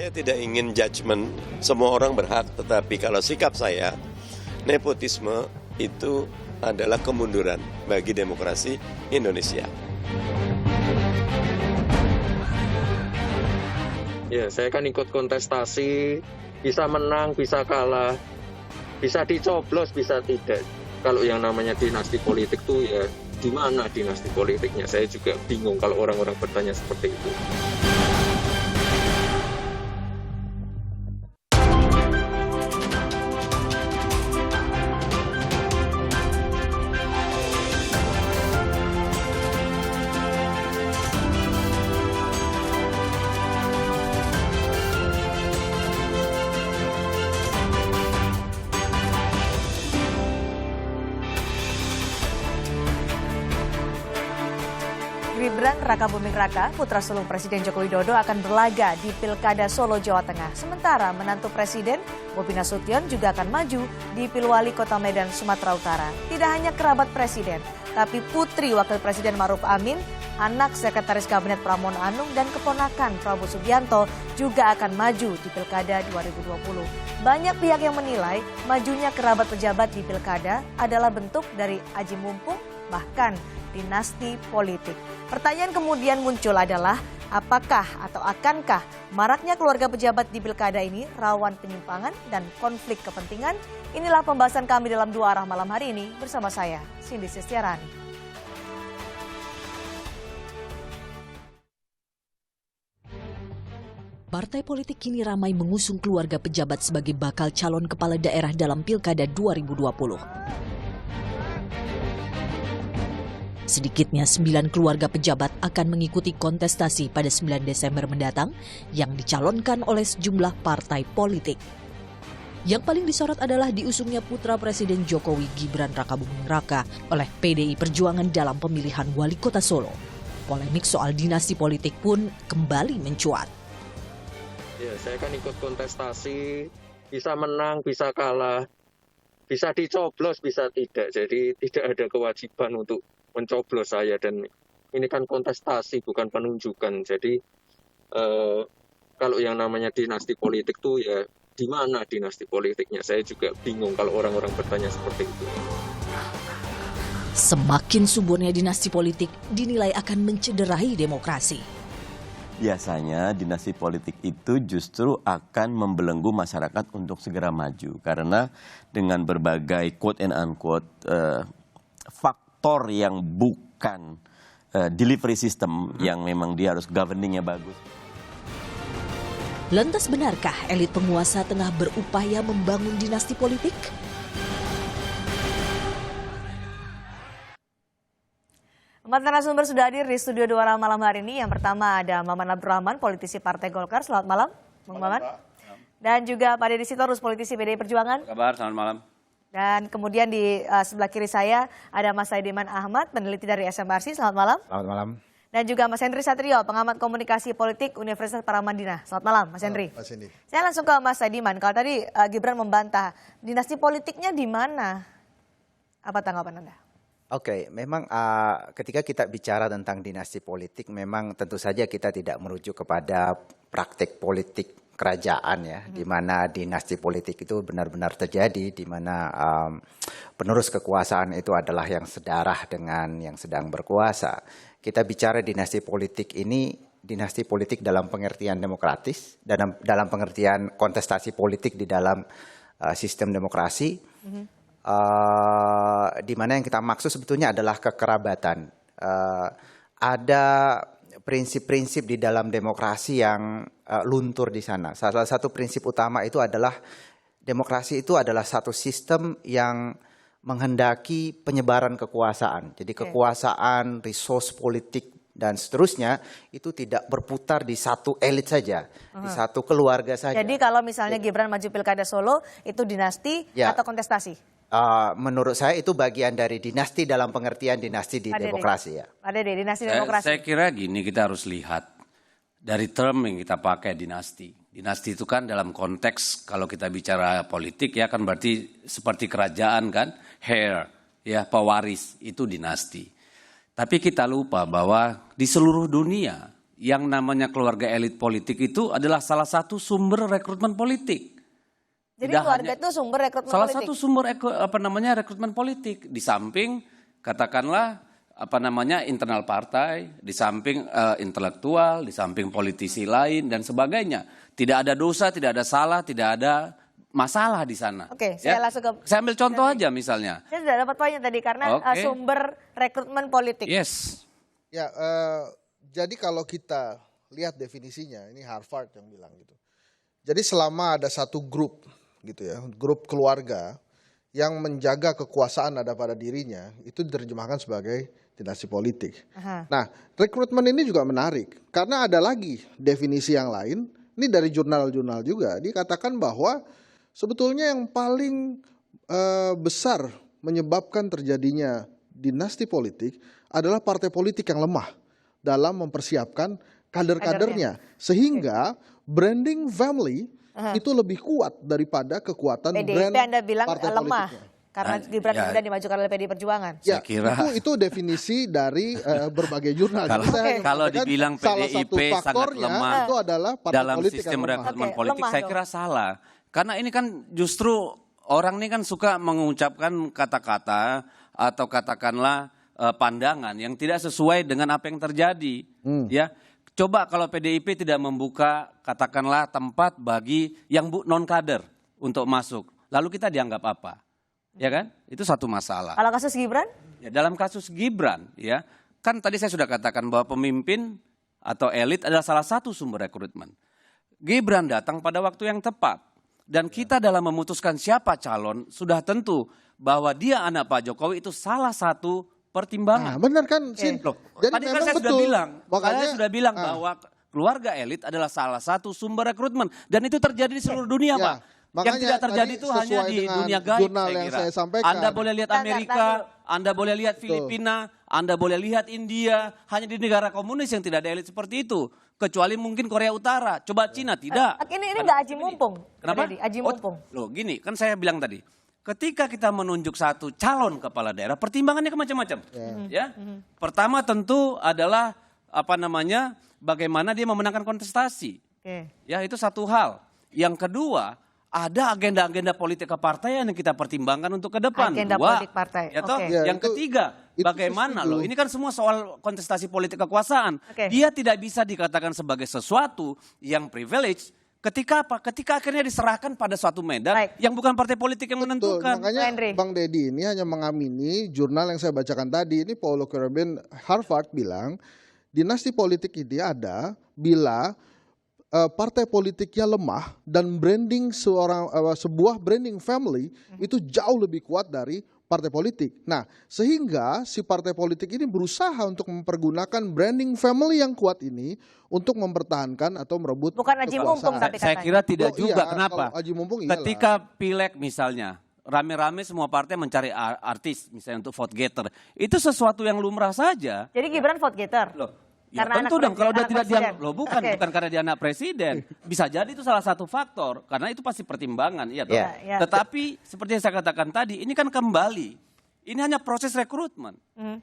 Saya tidak ingin judgement, semua orang berhak, tetapi kalau sikap saya, nepotisme itu adalah kemunduran bagi demokrasi Indonesia. Ya, saya kan ikut kontestasi, bisa menang, bisa kalah, bisa dicoblos, bisa tidak. Kalau yang namanya dinasti politik tuh ya di mana dinasti politiknya? Saya juga bingung kalau orang-orang bertanya seperti itu. Gibran Rakabuming Raka, putra sulung Presiden Joko Widodo akan berlaga di Pilkada Solo, Jawa Tengah. Sementara menantu Presiden, Bobi Nasution juga akan maju di Pilwali Kota Medan, Sumatera Utara. Tidak hanya kerabat Presiden, tapi putri Wakil Presiden Ma'ruf Amin, anak Sekretaris Kabinet Pramono Anung, dan keponakan Prabowo Subianto juga akan maju di Pilkada 2020. Banyak pihak yang menilai majunya kerabat pejabat di Pilkada adalah bentuk dari aji mumpung, bahkan dinasti politik. Pertanyaan kemudian muncul adalah apakah atau akankah maraknya keluarga pejabat di Pilkada ini rawan penyimpangan dan konflik kepentingan? Inilah pembahasan kami dalam Dua Arah malam hari ini bersama saya, Cindy Sestiarani. Partai politik kini ramai mengusung keluarga pejabat sebagai bakal calon kepala daerah dalam Pilkada 2020. Sedikitnya 9 keluarga pejabat akan mengikuti kontestasi pada 9 Desember mendatang yang dicalonkan oleh sejumlah partai politik. Yang paling disorot adalah diusungnya putra Presiden Jokowi Gibran Rakabuming Raka oleh PDI Perjuangan dalam pemilihan wali kota Solo. Polemik soal dinasti politik pun kembali mencuat. Ya, saya kan ikut kontestasi, bisa menang, bisa kalah, bisa dicoblos, bisa tidak. Jadi tidak ada kewajiban untuk mencoblos saya, dan ini kan kontestasi bukan penunjukan. Jadi kalau yang namanya dinasti politik tuh ya di mana dinasti politiknya? Saya juga bingung kalau orang-orang bertanya seperti itu. Semakin suburnya dinasti politik dinilai akan mencederai demokrasi. Biasanya dinasti politik itu justru akan membelenggu masyarakat untuk segera maju. Karena dengan berbagai quote and unquote faktor yang bukan delivery system yang memang dia harus governingnya bagus. Lantas benarkah elit penguasa tengah berupaya membangun dinasti politik? Empat narasumber sudah hadir di studio Dua Arah malam hari ini. Yang pertama ada Maman Abdurrahman, politisi Partai Golkar. Selamat malam, Bang Maman. Dan juga Pak Deddy Sitorus, politisi PDI Perjuangan. Kabar, selamat malam. Dan kemudian di sebelah kiri saya ada Mas Saidiman Ahmad, peneliti dari SMRC. Selamat malam. Selamat malam. Dan juga Mas Henry Satrio, pengamat komunikasi politik Universitas Paramadina. Selamat malam, Mas Henry. Mas Henry. Saya langsung ke Mas Saidiman. Kalau tadi Gibran membantah, dinasti politiknya di mana? Apa tanggapan Anda? Oke, memang ketika kita bicara tentang dinasti politik, memang tentu saja kita tidak merujuk kepada praktik politik kerajaan ya, di mana dinasti politik itu benar-benar terjadi, di mana penerus kekuasaan itu adalah yang sedarah dengan yang sedang berkuasa. Kita bicara dinasti politik ini, dinasti politik dalam pengertian demokratis, dalam pengertian kontestasi politik di dalam sistem demokrasi. Di mana yang kita maksud sebetulnya adalah kekerabatan. Ada prinsip-prinsip di dalam demokrasi yang luntur di sana. Salah satu prinsip utama itu adalah demokrasi itu adalah satu sistem yang menghendaki penyebaran kekuasaan. Jadi kekuasaan, resource politik dan seterusnya itu tidak berputar di satu elit saja, di satu keluarga saja. Jadi kalau misalnya Gibran maju Pilkada Solo itu dinasti atau kontestasi? Menurut saya itu bagian dari dinasti dalam pengertian dinasti di demokrasi ya. Ada deh dinasti demokrasi. Saya kira gini, kita harus lihat dari term yang kita pakai dinasti. Dinasti itu kan dalam konteks kalau kita bicara politik ya kan berarti seperti kerajaan kan, heir ya, pewaris itu dinasti. Tapi kita lupa bahwa di seluruh dunia yang namanya keluarga elit politik itu adalah salah satu sumber rekrutmen politik. Jadi Tidak keluarga hanya- itu sumber rekrutmen Salah politik. satu sumber rekrutmen politik, di samping katakanlah internal partai, di samping intelektual, di samping politisi lain dan sebagainya. Tidak ada dosa, tidak ada salah, tidak ada masalah di sana. Oke, saya langsung ke- Saya ambil contoh aja misalnya. Saya sudah dapat poinnya tadi karena Oke. sumber rekrutmen politik. Yes. Ya, jadi kalau kita lihat definisinya, ini Harvard yang bilang gitu. Jadi selama ada satu grup gitu ya, grup keluarga yang menjaga kekuasaan ada pada dirinya, itu diterjemahkan sebagai dinasti politik. Aha. Nah, rekrutmen ini juga menarik karena ada lagi definisi yang lain. Ini dari jurnal-jurnal juga dikatakan bahwa sebetulnya yang paling besar menyebabkan terjadinya dinasti politik adalah partai politik yang lemah dalam mempersiapkan kader-kadernya, sehingga branding family itu lebih kuat daripada kekuatan PDIP brand Anda bilang partai lemah politiknya. karena Nah, Gibran ya. kemudian dimajukan oleh PDI Perjuangan. Ya, Saya kira- itu definisi dari berbagai jurnal. Kalau- Jadi saya hanya kalau mengatakan dibilang salah satu PDIP sangat faktornya lemah itu adalah partai dalam politik sistem yang lemah. rekrutmen Oke, politik, lemah saya dong. kira salah. Karena ini kan justru orang ini kan suka mengucapkan kata-kata atau katakanlah pandangan yang tidak sesuai dengan apa yang terjadi. Ya, coba kalau PDIP tidak membuka katakanlah tempat bagi yang non kader untuk masuk, lalu kita dianggap apa? Ya kan? Itu satu masalah. Kalau kasus Gibran? Ya, dalam kasus Gibran, ya kan tadi saya sudah katakan bahwa pemimpin atau elit adalah salah satu sumber rekrutmen. Gibran datang pada waktu yang tepat dan kita dalam memutuskan siapa calon sudah tentu bahwa dia anak Pak Jokowi itu salah satu Nah, pertimbangan. benar kan, Sin? Loh, Jadi tadi kan memang saya sudah betul. bilang, Makanya, saya sudah bilang bahwa keluarga elit adalah salah satu sumber rekrutmen dan itu terjadi di seluruh dunia, Ya, Pak. Yang makanya tidak terjadi tadi itu hanya sesuai di dengan dunia gaib, jurnal yang kira. saya sampaikan. Anda boleh lihat Bentar, Amerika, bentar. Anda boleh lihat Filipina, Anda boleh lihat India, hanya di negara komunis yang tidak ada elit seperti itu. Kecuali mungkin Korea Utara, coba Cina tidak. Ini nggak aji mumpung. Kenapa? Freddy, aji mumpung. Loh gini, kan saya bilang tadi, ketika kita menunjuk satu calon kepala daerah, pertimbangannya ke macam-macam. Ya, pertama tentu adalah bagaimana dia memenangkan kontestasi. Oke. Ya, itu satu hal. Yang kedua, ada agenda-agenda politik kepartaian yang kita pertimbangkan untuk ke depan. Agenda Dua, politik partai, ya toh? oke. Ya, Yang itu- ketiga, itu bagaimana setuju. loh? Ini kan semua soal kontestasi politik kekuasaan. Oke. Dia tidak bisa dikatakan sebagai sesuatu yang privilege ketika apa? Ketika akhirnya diserahkan pada suatu medan Baik. yang bukan partai politik yang Betul, menentukan. makanya Henry. Bang Deddy ini hanya mengamini jurnal yang saya bacakan tadi. Ini Paulo Coelho Harvard bilang dinasti politik ini ada bila partai politiknya lemah dan branding sebuah branding family itu jauh lebih kuat dari partai politik. Nah, sehingga si partai politik ini berusaha untuk mempergunakan branding family yang kuat ini untuk mempertahankan atau merebut Bukan aji kekuasaan. mumpung tapi Saya katanya. kira tidak Oh, juga. iya, Kenapa? kalau Aji Mumpung iyalah. Ketika pileg misalnya, rame-rame semua partai mencari artis misalnya untuk vote getter. Itu sesuatu yang lumrah saja. Jadi Gibran vote getter. Loh, ya Karena tentu anak dong kalau presiden- udah tidak anak dianggap. presiden. Loh bukan, Oke. bukan karena dia anak presiden. Bisa jadi itu salah satu faktor. Karena itu pasti pertimbangan. Iya toh? Ya, ya. Tetapi seperti yang saya katakan tadi, ini kan kembali. Ini hanya proses rekrutmen.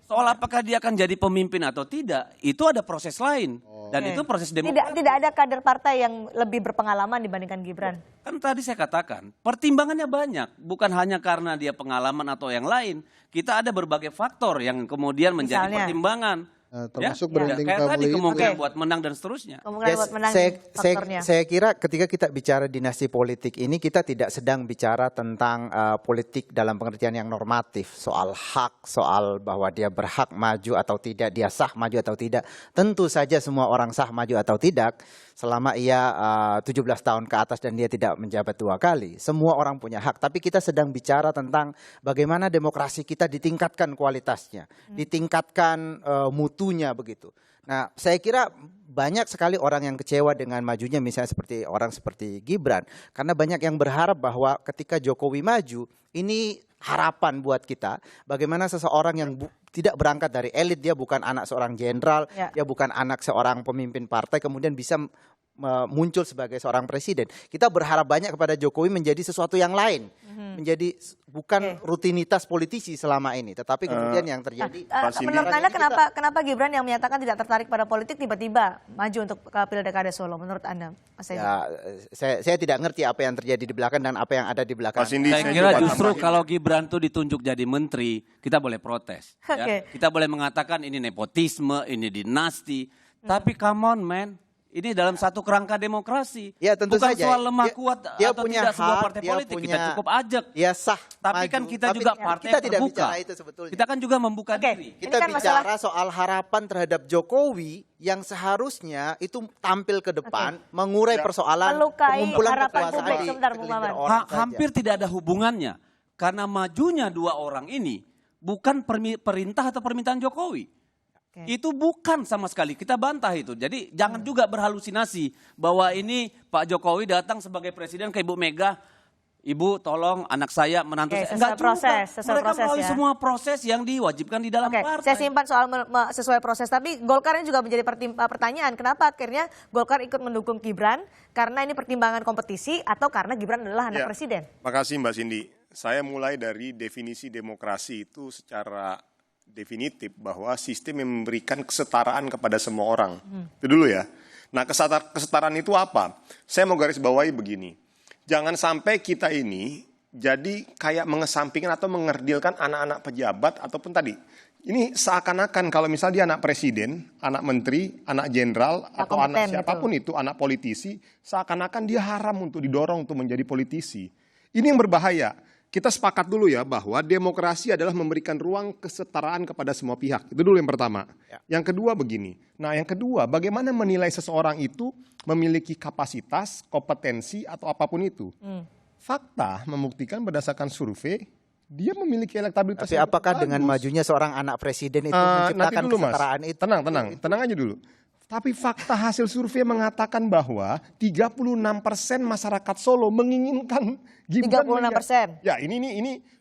Soal apakah dia akan jadi pemimpin atau tidak, itu ada proses lain. Dan Oke. itu proses Tidak demokrasi. ada kader partai yang lebih berpengalaman dibandingkan Gibran. Kan tadi saya katakan, pertimbangannya banyak. Bukan hanya karena dia pengalaman atau yang lain. Kita ada berbagai faktor yang kemudian menjadi Misalnya? pertimbangan. Termasuk Ya, branding kayak tadi family itu. kemungkinan Oke. buat menang dan seterusnya. Kemungkinan Yes, buat menang faktornya. saya kira ketika kita bicara dinasti politik ini kita tidak sedang bicara tentang politik dalam pengertian yang normatif, soal hak, soal bahwa dia berhak maju atau tidak, dia sah maju atau tidak. Tentu saja semua orang sah maju atau tidak selama ia 17 tahun ke atas dan dia tidak menjabat 2 kali. Semua orang punya hak, tapi kita sedang bicara tentang bagaimana demokrasi kita ditingkatkan kualitasnya, ditingkatkan mutunya begitu. Nah, saya kira banyak sekali orang yang kecewa dengan majunya misalnya seperti orang seperti Gibran. Karena banyak yang berharap bahwa ketika Jokowi maju, ini harapan buat kita. Bagaimana seseorang yang tidak berangkat dari elit, dia bukan anak seorang jenderal, Ya. dia bukan anak seorang pemimpin partai, kemudian bisa muncul sebagai seorang presiden. Kita berharap banyak kepada Jokowi menjadi sesuatu yang lain, menjadi bukan rutinitas politisi selama ini, tetapi kemudian yang terjadi. Menurut Anda kenapa Gibran yang menyatakan tidak tertarik pada politik tiba-tiba maju untuk ke Pilkada Solo? Menurut Anda, Mas Edi? Ya, saya tidak ngerti apa yang terjadi di belakang dan apa yang ada di belakang. Saya kira justru kalau Gibran tuh ditunjuk jadi menteri, kita boleh protes. Ya. Kita boleh mengatakan ini nepotisme, ini dinasti. Tapi come on man, ini dalam satu kerangka demokrasi. Ya tentu bukan saja. soal lemah kuat dia atau punya tidak sebuah hak, partai politik. Kita cukup ajak. Ya sah. Tapi maju. kan kita Tapi juga partai kita tidak terbuka. bicara itu sebetulnya. Kita kan juga membuka diri. Kita kan bicara soal harapan terhadap Jokowi yang seharusnya itu tampil ke depan, mengurai persoalan Melukai pengumpulan harapan kekuasaan publik. di Sebentar, Bung segelintir Maman. orang saja. Hampir tidak ada hubungannya. Karena majunya dua orang ini bukan perintah atau permintaan Jokowi. Itu bukan sama sekali, kita bantah itu. Jadi jangan juga berhalusinasi bahwa ini Pak Jokowi datang sebagai presiden ke Ibu Mega, Ibu tolong anak saya, menantu saya. Enggak juga. Mereka melalui semua proses yang diwajibkan di dalam partai. Saya simpan soal sesuai proses, tapi Golkar ini juga menjadi pertanyaan. Kenapa akhirnya Golkar ikut mendukung Gibran? Karena ini pertimbangan kompetisi atau karena Gibran adalah anak presiden? Makasih Mbak Cindy. Saya mulai dari definisi demokrasi itu secara definitif bahwa sistem yang memberikan kesetaraan kepada semua orang. Itu dulu ya. Nah kesetaraan itu apa? Saya mau garis bawahi begini. Jangan sampai kita ini jadi kayak mengesampingkan atau mengerdilkan anak-anak pejabat ataupun tadi. Ini seakan-akan kalau misalnya dia anak presiden, anak menteri, anak jenderal, atau anak siapapun itu, anak politisi, seakan-akan dia haram untuk didorong untuk menjadi politisi. Ini yang berbahaya. Kita sepakat dulu ya bahwa demokrasi adalah memberikan ruang kesetaraan kepada semua pihak. Itu dulu yang pertama. Yang kedua begini. Nah yang kedua, bagaimana menilai seseorang itu memiliki kapasitas, kompetensi atau apapun itu. Fakta membuktikan berdasarkan survei, dia memiliki elektabilitas. Tapi apakah dengan majunya seorang anak presiden itu menciptakan dulu, kesetaraan Mas. itu? Tenang aja dulu. Tapi fakta hasil survei mengatakan bahwa 36% masyarakat Solo menginginkan Gibran. 36%. Ya, ini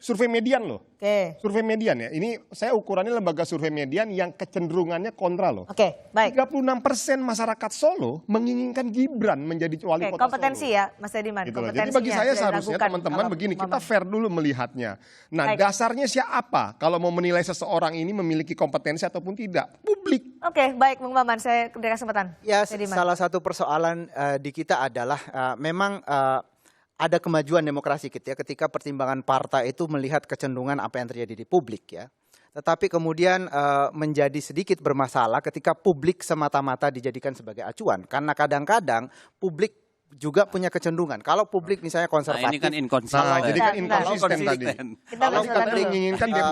survei median loh. Oke. Survei median ya. Ini saya ukurannya lembaga survei median yang kecenderungannya kontra loh. Oke, baik. 36% masyarakat Solo menginginkan Gibran menjadi wali kota kompetensi Solo. Ya, Mas Ediman. Gitu Jadi bagi saya seharusnya teman-teman begini, kita fair dulu melihatnya. Nah, dasarnya siapa kalau mau menilai seseorang ini memiliki kompetensi ataupun tidak? Publik. Oke, baik Bung Maman, saya beri kesempatan. Ya, salah satu persoalan di kita adalah memang ada kemajuan demokrasi kita ketika pertimbangan partai itu melihat kecenderungan apa yang terjadi di publik ya. Tetapi kemudian menjadi sedikit bermasalah ketika publik semata-mata dijadikan sebagai acuan. Karena kadang-kadang publik juga punya kecenderungan. Kalau publik misalnya konservatif. Nah, ini kan inkonsisten. Jadi kan inkonsisten tadi. Kalau publik menginginkan dia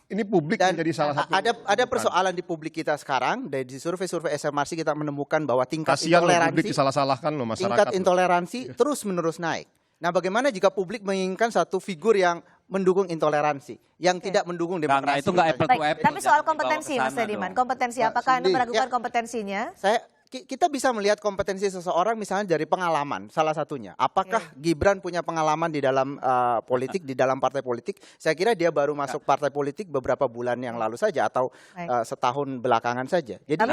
ini publik menjadi salah satu. Ada persoalan di publik kita sekarang. Dari survei-survei SMRC kita menemukan bahwa tingkat Kasian intoleransi. publik disalah-salahkan loh masyarakat. Tingkat intoleransi terus-menerus naik. Nah, bagaimana jika publik menginginkan satu figur yang mendukung intoleransi, yang tidak mendukung demokrasi? Nah, itu nggak apple to apple. Tapi soal kompetensi, Mas Ediman, kompetensi apakah Anda meragukan kompetensinya? Kita bisa melihat kompetensi seseorang misalnya dari pengalaman, salah satunya. Apakah Gibran punya pengalaman di dalam politik, di dalam partai politik? Saya kira dia baru masuk partai politik beberapa bulan yang lalu saja atau setahun belakangan saja. Jadi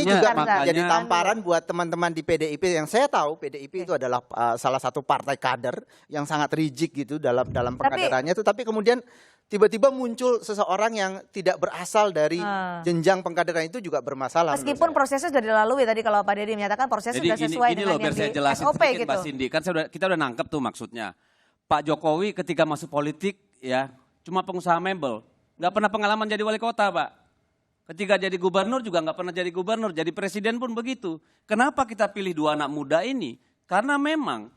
ini juga jadi tamparan buat teman-teman di PDIP yang saya tahu PDIP itu adalah salah satu partai kader yang sangat rigid gitu dalam pengkaderannya itu. Tapi kemudian tiba-tiba muncul seseorang yang tidak berasal dari jenjang pengkaderan itu juga bermasalah. Meskipun prosesnya sudah dilalui tadi kalau Pak Dedi menyatakan prosesnya sudah sesuai dengan yang di SOP gitu. Mbak Cindy, kan kita udah nangkep tuh maksudnya. Pak Jokowi ketika masuk politik ya cuma pengusaha mebel, nggak pernah pengalaman jadi wali kota Pak. Ketika jadi gubernur juga nggak pernah jadi gubernur, jadi presiden pun begitu. Kenapa kita pilih dua anak muda ini? Karena memang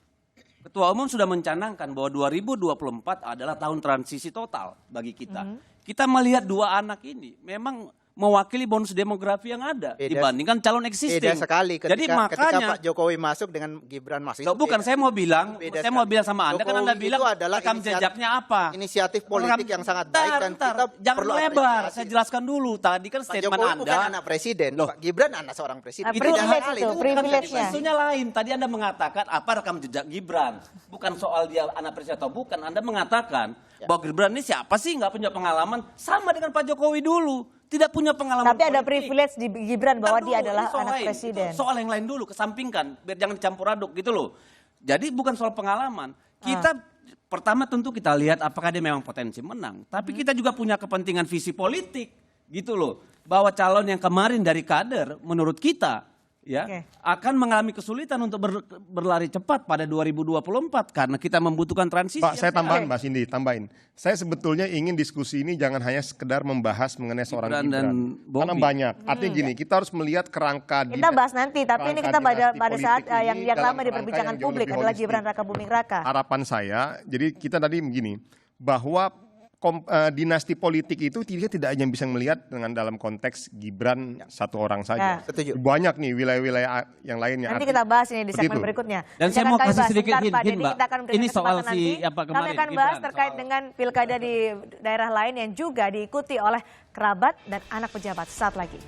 Ketua Umum sudah mencanangkan bahwa 2024 adalah tahun transisi total bagi kita. Kita melihat dua anak ini memang mewakili bonus demografi yang ada dibandingkan calon existing. Beda sekali ketika, jadi makanya Pak Jokowi masuk dengan Gibran masuk. Bukan, saya mau bilang sama Anda, kan Anda bilang rekam jejaknya apa? Inisiatif politik yang sangat baik dan kita jangan lebar. Saya jelaskan dulu. Tadi kan statement Jokowi Anda. bukan anak presiden, Pak Gibran anak seorang presiden. Privilege-nya. Isunya lain. Tadi Anda mengatakan apa rekam jejak Gibran. Bukan soal dia anak presiden atau bukan. Anda mengatakan bahwa Gibran ini siapa sih nggak punya pengalaman sama dengan Pak Jokowi dulu. tidak punya pengalaman Tapi ada politik. privilege di Gibran bahwa Ntar dia dulu, adalah ini soal anak lain. presiden. Itu soal yang lain dulu, kesampingkan, biar jangan dicampur aduk gitu loh. Jadi bukan soal pengalaman. Kita pertama tentu kita lihat apakah dia memang potensi menang. Tapi kita juga punya kepentingan visi politik gitu loh. Bahwa calon yang kemarin dari kader menurut kita ya akan mengalami kesulitan untuk berlari cepat pada 2024 karena kita membutuhkan transisi. Pak, saya tambahin, Mbak Cindy, tambahin. Saya sebetulnya ingin diskusi ini jangan hanya sekedar membahas mengenai seorang Gibran dan Gibran. Bobi. Karena banyak. Artinya gini, kita harus melihat kerangka Kita bahas nanti, tapi ini kita pada saat yang dalam lama kerangka diperbincangan yang jauh publik lebih adalah holistik. Gibran Raka Buming Raka. Harapan saya, jadi kita tadi begini, bahwa dinasti politik itu tidak hanya bisa melihat dengan dalam konteks Gibran satu orang saja. Setuju. Banyak nih wilayah-wilayah yang lainnya. Nanti kita bahas ini di segmen Begitu. berikutnya. Dan saya Jangan mau kami kasih bahas. sedikit Sebentar, hint, Pak Deddy, Mbak. kita akan berikan Ini soal kesempatan si nanti. apa Kami kemarin, akan bahas Gibran, terkait soal- dengan pilkada di daerah lain yang juga diikuti oleh kerabat dan anak pejabat. Saat lagi.